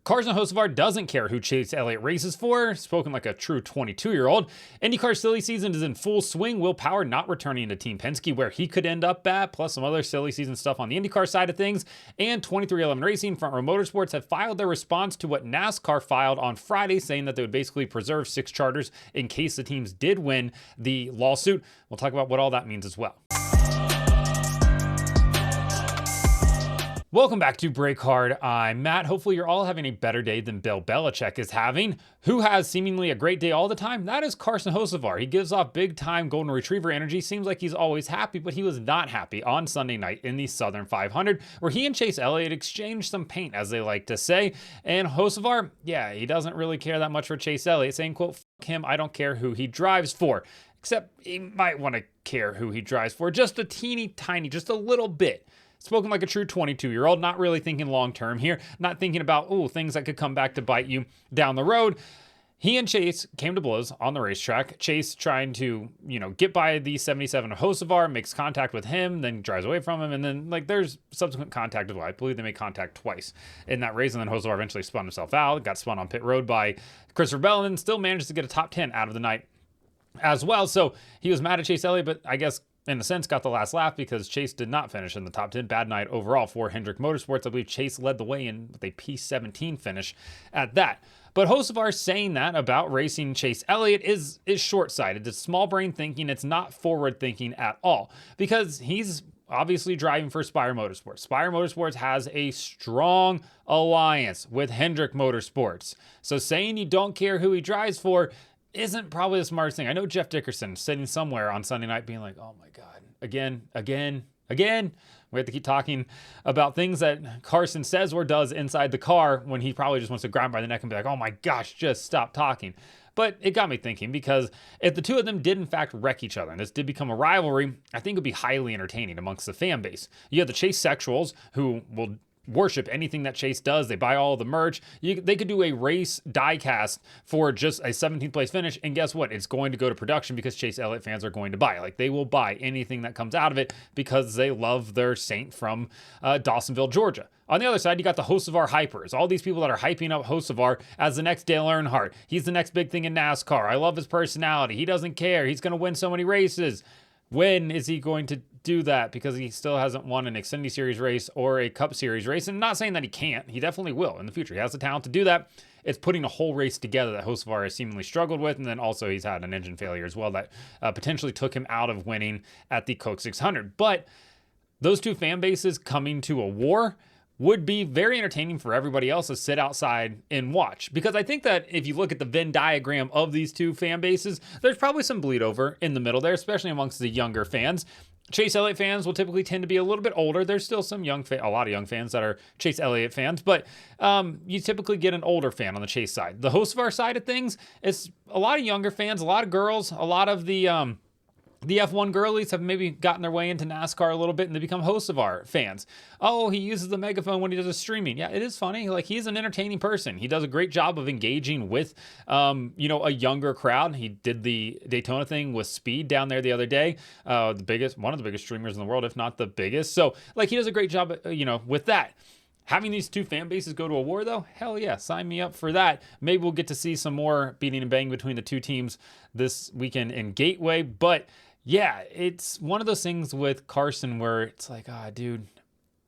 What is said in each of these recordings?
Carson Hocevar doesn't care who Chase Elliott races for, spoken like a true 22-year-old. IndyCar silly season is in full swing. Will Power not returning to Team Penske, where he could end up at, plus some other silly season stuff on the IndyCar side of things. And 2311 Racing, Front Row Motorsports have filed their response to what NASCAR filed on Friday, saying that they would basically preserve 6 charters in case the teams did win the lawsuit. We'll talk about what all that means as well. Welcome back to Break Hard. I'm Matt. Hopefully you're all having a better day than Bill Belichick is having. Who has seemingly a great day all the time? That is Carson Hocevar. He gives off big time golden retriever energy. Seems like he's always happy, but he was not happy on Sunday night in the Southern 500, where he and Chase Elliott exchanged some paint, as they like to say. And Hocevar, yeah, he doesn't really care that much for Chase Elliott, saying, quote, "Fuck him, I don't care who he drives for." Except he might want to care who he drives for just a teeny tiny, just a little bit. Spoken like a true 22-year-old, not really thinking long-term here, not thinking about, things that could come back to bite you down the road. He and Chase came to blows on the racetrack. Chase trying to, get by the 77 of Hocevar, makes contact with him, then drives away from him, and then, there's subsequent contact as well. I believe they made contact twice in that race, and then Hocevar eventually spun himself out, got spun on pit road by Christopher Bell, and then still managed to get a top 10 out of the night as well. So he was mad at Chase Elliott, but I guess in a sense got the last laugh because Chase did not finish in the top 10. Bad night overall for Hendrick Motorsports. I believe Chase led the way in with a P17 finish at that. But Hocevar saying that about racing Chase Elliott is short-sighted. It's small brain thinking. It's not forward thinking at all, because he's obviously driving for Spire Motorsports. Spire Motorsports has a strong alliance with Hendrick Motorsports. So saying you don't care who he drives for isn't probably the smartest thing. I know Jeff Dickerson sitting somewhere on Sunday night being like, oh my God, again. We have to keep talking about things that Carson says or does inside the car when he probably just wants to grab him by the neck and be like, oh my gosh, just stop talking. But it got me thinking, because if the two of them did in fact wreck each other and this did become a rivalry, I think it would be highly entertaining amongst the fan base. You have the Chase sexuals who will worship anything that Chase does. They buy all the merch. They could do a race diecast for just a 17th place finish, and guess what? It's going to go to production because Chase Elliott fans are going to buy. They will buy anything that comes out of it because they love their saint from Dawsonville, Georgia. On the other side, you got the Hocevar hypers. All these people that are hyping up Hocevar as the next Dale Earnhardt. He's the next big thing in NASCAR. I love his personality. He doesn't care. He's going to win so many races. When is he going to do that? Because he still hasn't won an Xfinity Series race or a Cup Series race. And not saying that he can't. He definitely will in the future. He has the talent to do that. It's putting a whole race together that Hocevar has seemingly struggled with. And then also he's had an engine failure as well that potentially took him out of winning at the Coke 600. But those two fan bases coming to a war would be very entertaining for everybody else to sit outside and watch. Because I think that if you look at the Venn diagram of these two fan bases, there's probably some bleed over in the middle there, especially amongst the younger fans. Chase Elliott fans will typically tend to be a little bit older. There's still some a lot of young fans that are Chase Elliott fans, but you typically get an older fan on the Chase side. The Hocevar side of things, it's a lot of younger fans, a lot of girls, a lot of the F1 girlies have maybe gotten their way into NASCAR a little bit and they become Hocevar fans. Oh, he uses the megaphone when he does his streaming. Yeah, it is funny. He's an entertaining person. He does a great job of engaging with, a younger crowd. He did the Daytona thing with Speed down there the other day. One of the biggest streamers in the world, if not the biggest. So he does a great job, with that. Having these two fan bases go to a war, though, hell yeah, sign me up for that. Maybe we'll get to see some more beating and bang between the two teams this weekend in Gateway. But yeah, it's one of those things with Carson where it's like, dude,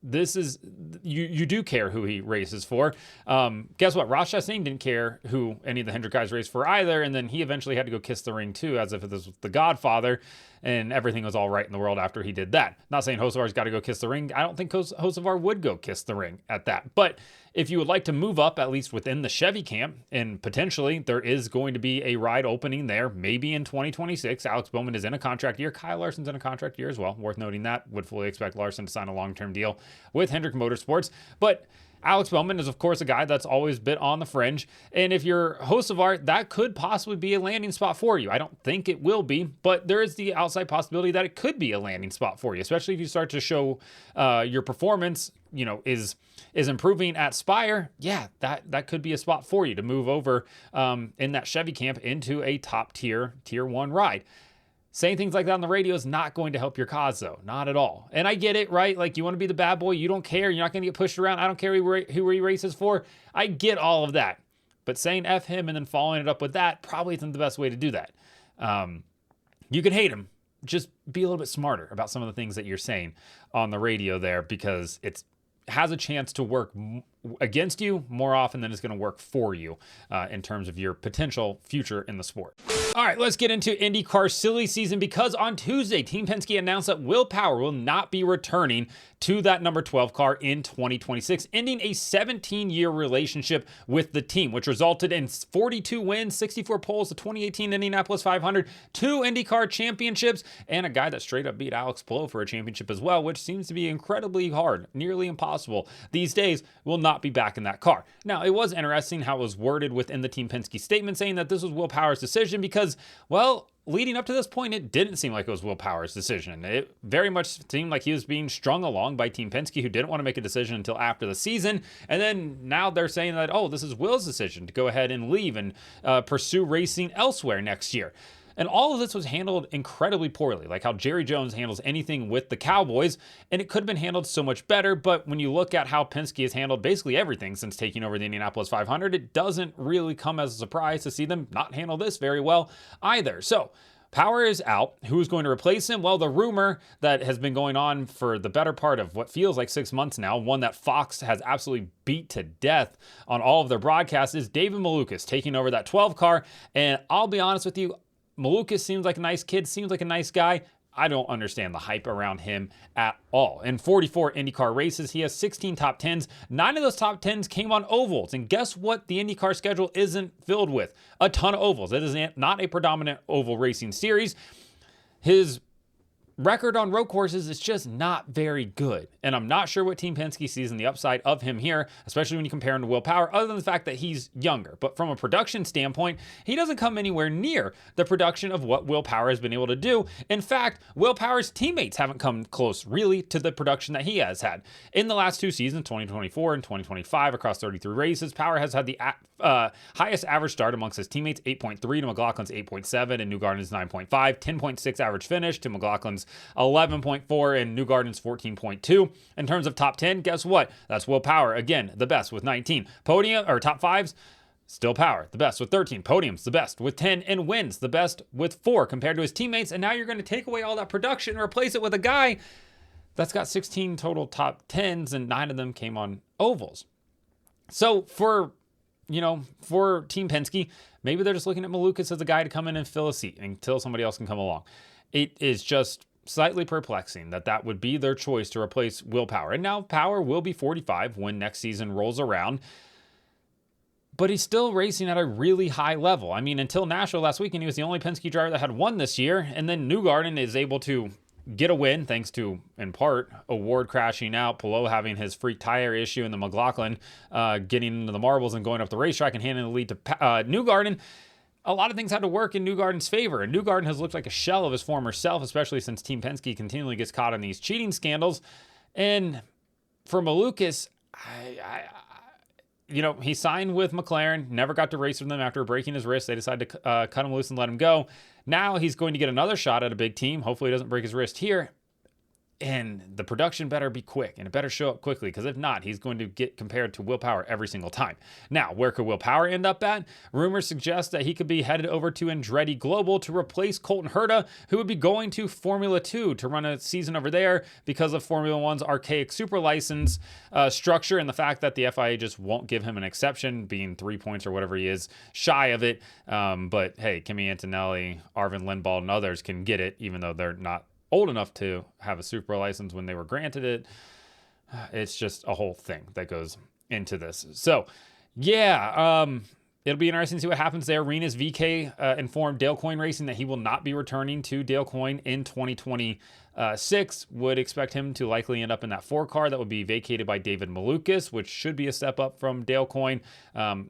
this is, you do care who he races for. Guess what? Ross Chastain didn't care who any of the Hendrick guys raced for either. And then he eventually had to go kiss the ring too, as if this was the Godfather. And everything was all right in the world after he did that. Not saying Hocevar's got to go kiss the ring. I don't think Hocevar would go kiss the ring at that. But if you would like to move up, at least within the Chevy camp, and potentially there is going to be a ride opening there, maybe in 2026. Alex Bowman is in a contract year. Kyle Larson's in a contract year as well. Worth noting that. Would fully expect Larson to sign a long-term deal with Hendrick Motorsports. But Alex Bowman is, of course, a guy that's always been on the fringe. And if you're Hocevar, that could possibly be a landing spot for you. I don't think it will be, but there is the outside possibility that it could be a landing spot for you, especially if you start to show your performance, is improving at Spire. Yeah, that could be a spot for you to move over in that Chevy camp into a top tier 1 ride. Saying things like that on the radio is not going to help your cause, though. Not at all. And I get it, right? Like, you want to be the bad boy. You don't care. You're not going to get pushed around. I don't care who he races for. I get all of that. But saying F him and then following it up with that probably isn't the best way to do that. You can hate him. Just be a little bit smarter about some of the things that you're saying on the radio there, because it has a chance to work against you more often than it's going to work for you in terms of your potential future in the sport. All right, let's get into IndyCar silly season, because on Tuesday, Team Penske announced that Will Power will not be returning to that number 12 car in 2026, ending a 17-year relationship with the team, which resulted in 42 wins, 64 poles, the 2018 Indianapolis 500, 2 IndyCar championships, and a guy that straight up beat Alex Palou for a championship as well, which seems to be incredibly hard, nearly impossible these days. Will not be back in that car. Now, it was interesting how it was worded within the Team Penske statement, saying that this was Will Power's decision because, well, leading up to this point, it didn't seem like it was Will Power's decision. It very much seemed like he was being strung along by Team Penske, who didn't want to make a decision until after the season. And then now they're saying that, oh, this is Will's decision to go ahead and leave and pursue racing elsewhere next year. And all of this was handled incredibly poorly, like how Jerry Jones handles anything with the Cowboys, and it could have been handled so much better. But when you look at how Penske has handled basically everything since taking over the Indianapolis 500, it doesn't really come as a surprise to see them not handle this very well either. So Power is out. Who's going to replace him? Well, the rumor that has been going on for the better part of what feels like 6 months now, one that Fox has absolutely beat to death on all of their broadcasts, is David Malukas taking over that 12 car. And I'll be honest with you, Malukas seems like a nice kid, seems like a nice guy. I don't understand the hype around him at all. In 44 IndyCar races, he has 16 top 10s. 9 of those top 10s came on ovals. And guess what the IndyCar schedule isn't filled with? A ton of ovals. It is not a predominant oval racing series. His record on road courses is just not very good. And I'm not sure what Team Penske sees in the upside of him here, especially when you compare him to Will Power, other than the fact that he's younger. But from a production standpoint, he doesn't come anywhere near the production of what Will Power has been able to do. In fact, Will Power's teammates haven't come close, really, to the production that he has had. In the last 2 seasons, 2024 and 2025, across 33 races, Power has had the highest average start amongst his teammates, 8.3 to McLaughlin's 8.7 and Newgarden's 9.5, 10.6 average finish to McLaughlin's 11.4 and Newgarden's 14.2. In terms of top 10, guess what? That's Will Power, again, the best with 19. Podium, or top 5s, still Power, the best with 13. Podiums, the best with 10. And wins, the best with 4 compared to his teammates. And now you're going to take away all that production and replace it with a guy that's got 16 total top 10s and 9 of them came on ovals. So for Team Penske, maybe they're just looking at Malukas as a guy to come in and fill a seat until somebody else can come along. It is just slightly perplexing that would be their choice to replace Will Power. And now Power will be 45 when next season rolls around, but he's still racing at a really high level. I mean, until Nashville last weekend, he was the only Penske driver that had won this year. And then Newgarden is able to get a win thanks to, in part, Award crashing out, Palou having his freak tire issue, and the McLaughlin getting into the marbles and going up the racetrack and handing the lead to Newgarden. A lot of things had to work in Newgarden's favor, and Newgarden has looked like a shell of his former self, especially since Team Penske continually gets caught in these cheating scandals. And for Malukas, he signed with McLaren, never got to race with them after breaking his wrist. They decided to cut him loose and let him go. Now he's going to get another shot at a big team. Hopefully he doesn't break his wrist here. And the production better be quick, and it better show up quickly, because if not, he's going to get compared to Will Power every single time. Now, where could Will Power end up at? Rumors suggest that he could be headed over to Andretti Global to replace Colton Herta, who would be going to Formula 2 to run a season over there because of Formula 1's archaic super license structure and the fact that the FIA just won't give him an exception, being 3 points or whatever he is shy of it. But hey, Kimi Antonelli, Arvin Lindbald, and others can get it, even though they're not old enough to have a super license when they were granted it. It's just a whole thing that goes into this. So yeah, it'll be interesting to see what happens there. Rinus VeeKay informed Dale Coyne Racing that he will not be returning to Dale Coyne in 2026. Would expect him to likely end up in that 4 car that would be vacated by David Malukas, which should be a step up from Dale Coyne,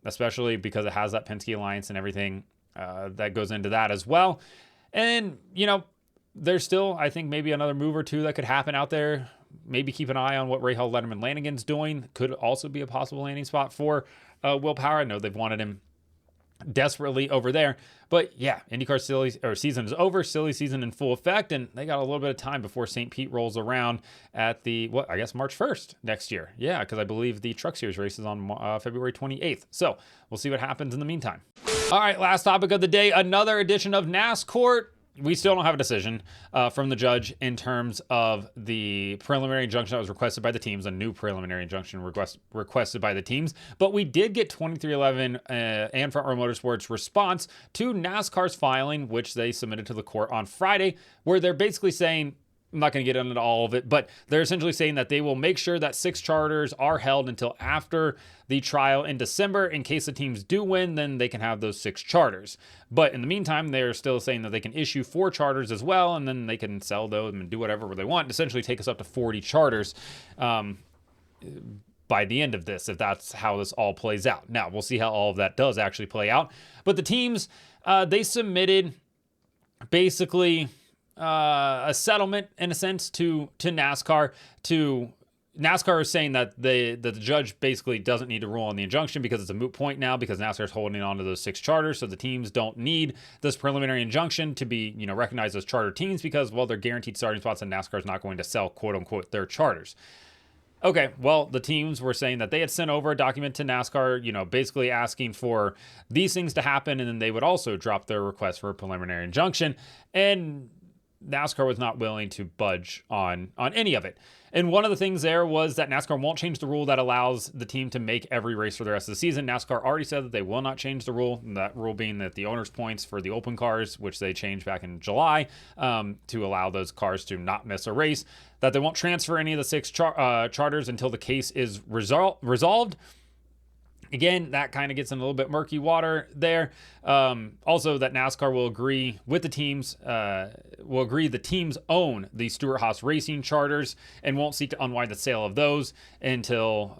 especially because it has that Penske Alliance and everything that goes into that as well. And, there's still, I think, maybe another move or two that could happen out there. Maybe keep an eye on what Rahal Letterman Lanigan's doing. Could also be a possible landing spot for Will Power. I know they've wanted him desperately over there. But yeah, IndyCar season is over, silly season in full effect, and they got a little bit of time before St. Pete rolls around at the, I guess March 1st next year. Yeah, because I believe the Truck Series race is on February 28th. So we'll see what happens in the meantime. All right, last topic of the day, another edition of NASCOURT. We still don't have a decision from the judge in terms of the preliminary injunction that was requested by the teams, a new preliminary injunction requested by the teams. But we did get 2311 and Front Row Motorsports' response to NASCAR's filing, which they submitted to the court on Friday, where they're basically saying, I'm not going to get into all of it, but they're essentially saying that they will make sure that 6 charters are held until after the trial in December. In case the teams do win, then they can have those 6 charters. But in the meantime, they're still saying that they can issue 4 charters as well, and then they can sell those and do whatever they want, essentially take us up to 40 charters by the end of this, if that's how this all plays out. Now, we'll see how all of that does actually play out. But the teams, they submitted basically a settlement in a sense to NASCAR. NASCAR is saying that the judge basically doesn't need to rule on the injunction because it's a moot point now, because NASCAR is holding on to those 6 charters. So the teams don't need this preliminary injunction to be, recognized as charter teams because, well, they're guaranteed starting spots and NASCAR is not going to sell, quote unquote, their charters. Okay, well, the teams were saying that they had sent over a document to NASCAR, basically asking for these things to happen, and then they would also drop their request for a preliminary injunction. And NASCAR was not willing to budge on any of it. And one of the things there was that NASCAR won't change the rule that allows the team to make every race for the rest of the season. NASCAR already said that they will not change the rule, and that rule being that the owner's points for the open cars, which they changed back in July to allow those cars to not miss a race, that they won't transfer any of the 6 charters until the case is resolved. Again, that kind of gets in a little bit murky water there. Also, that NASCAR will agree with the teams, the teams own the Stewart-Haas Racing charters and won't seek to unwind the sale of those until,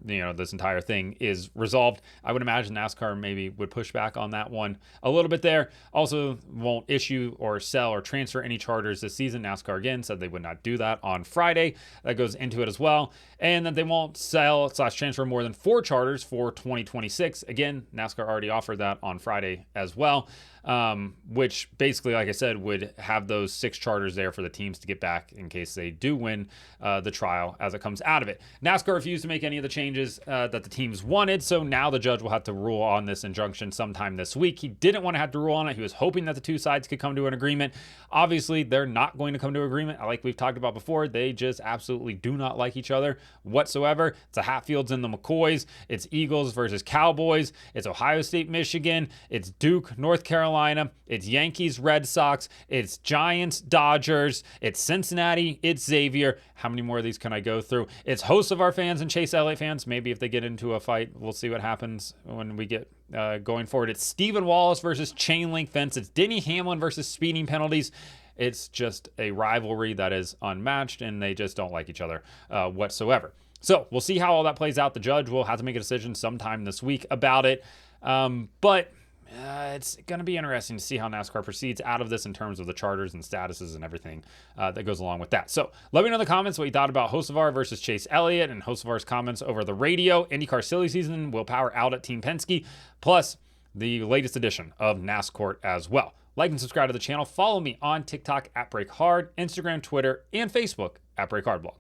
this entire thing is resolved. I would imagine NASCAR maybe would push back on that one a little bit there. Also, won't issue or sell or transfer any charters this season. NASCAR, again, said they would not do that on Friday. That goes into it as well. And that they won't sell/transfer more than 4 charters for 2026. Again, NASCAR already offered that on Friday as well, which basically, like I said, would have those 6 charters there for the teams to get back in case they do win the trial as it comes out of it. NASCAR refused to make any of the changes that the teams wanted, so now the judge will have to rule on this injunction sometime this week. He didn't want to have to rule on it. He was hoping that the 2 sides could come to an agreement. Obviously, they're not going to come to agreement. Like we've talked about before, they just absolutely do not like each other whatsoever. It's the Hatfields and the McCoys. It's Eagles versus Cowboys. It's Ohio State, Michigan. It's Duke, North Carolina. It's Yankees, Red Sox. It's Giants, Dodgers. It's Cincinnati. It's Xavier. How many more of these can I go through? It's Hocevar fans and Chase Elliott fans. Maybe if they get into a fight, we'll see what happens when we get going forward. It's Stephen Wallace versus chain link fence. It's Denny Hamlin versus speeding penalties. It's just a rivalry that is unmatched, and they just don't like each other whatsoever. So we'll see how all that plays out. The judge will have to make a decision sometime this week about it. But it's going to be interesting to see how NASCAR proceeds out of this in terms of the charters and statuses and everything that goes along with that. So let me know in the comments what you thought about Hocevar versus Chase Elliott and Hocevar's comments over the radio. IndyCar silly season will power out at Team Penske, plus the latest edition of NASCOURT as well. Like and subscribe to the channel. Follow me on TikTok at BreakHard, Instagram, Twitter, and Facebook at BreakHardBlog.